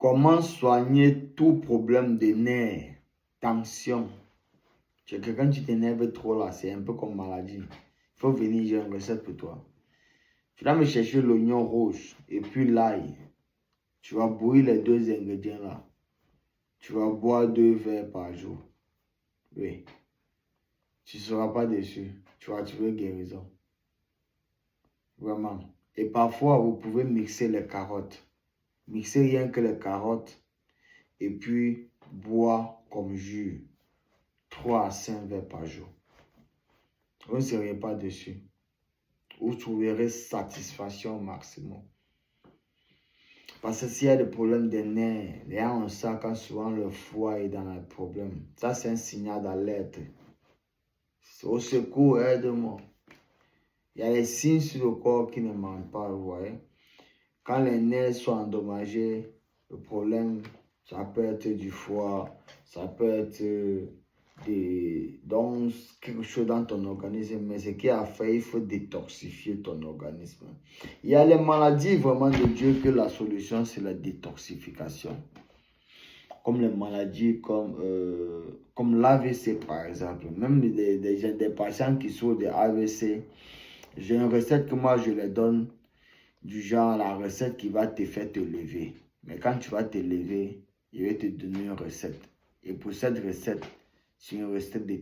Comment soigner tout problème de nerfs, tension? Quand tu t'énerves trop là, c'est un peu comme maladie. Il faut venir, j'ai une recette pour toi. Tu vas me chercher l'oignon rouge et puis l'ail. Tu vas bouillir les deux ingrédients là. Tu vas boire 2 verres par jour. Oui. Tu ne seras pas déçu. Tu vas trouver guérison. Vraiment. Et parfois, vous pouvez mixer les carottes. Mixer rien que les carottes. Et puis, boire comme jus. 3 à 5 verres par jour. Vous ne serez pas déçu. Vous trouverez satisfaction au maximum. Parce que s'il y a des problèmes de nerfs, les gens ont ça quand souvent le foie est dans les problèmes. Ça, c'est un signal d'alerte. Au secours, aide-moi. Il y a les signes sur le corps qui ne mentent pas, vous voyez. Quand les nerfs sont endommagés, le problème, ça peut être du foie, ça peut être donc quelque chose dans ton organisme, mais ce qui a fait, il faut détoxifier ton organisme. Il y a les maladies vraiment de Dieu que la solution, c'est la détoxification. Comme les maladies comme l'AVC par exemple. Même des patients qui souffrent de AVC, j'ai une recette que moi je les donne du genre la recette qui va te faire te lever. Mais quand tu vas te lever, je vais te donner une recette. Et pour cette recette, c'est une recette de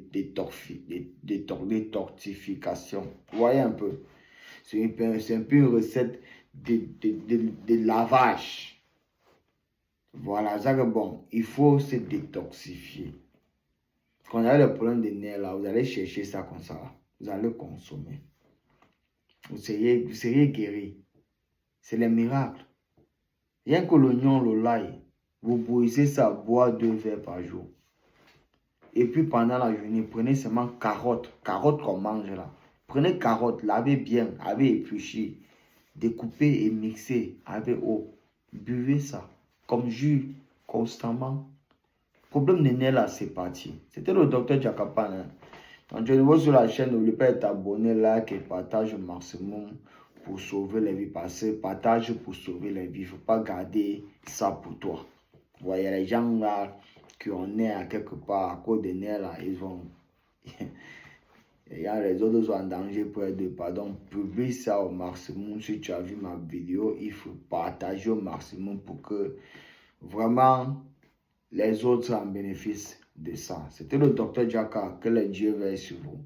détoxification. Vous voyez un peu? C'est un peu une recette de lavage. Voilà, ça que bon, il faut se détoxifier. Quand vous avez le problème des nerfs là, vous allez chercher ça comme ça. Vous allez consommer. Vous seriez guéri. C'est les miracles. Rien que l'oignon, le l'ail, vous bouillissez ça, boire 2 verres par jour. Et puis pendant la journée, prenez seulement carottes qu'on mange là. Prenez carottes, lavez bien, avez épluché, découpez et mixez avec eau. Buvez ça comme jus constamment. Problème de nez là, c'est parti. C'était le docteur Jakapan. Hein. Donc, tu es nouveau sur la chaîne, n'oublie pas de t'abonner, like et partage au maximum pour sauver les vies. Parce que partage pour sauver les vies. Il ne faut pas garder ça pour toi. Vous voyez, les gens là qui ont nez à quelque part à cause des nerfs là, ils vont. Les autres sont en danger pour être pardon. Publie ça au maximum. Si tu as vu ma vidéo, il faut partager au maximum pour que vraiment les autres en bénéficient de ça. C'était le docteur Jaka. Que le Dieu veille sur vous.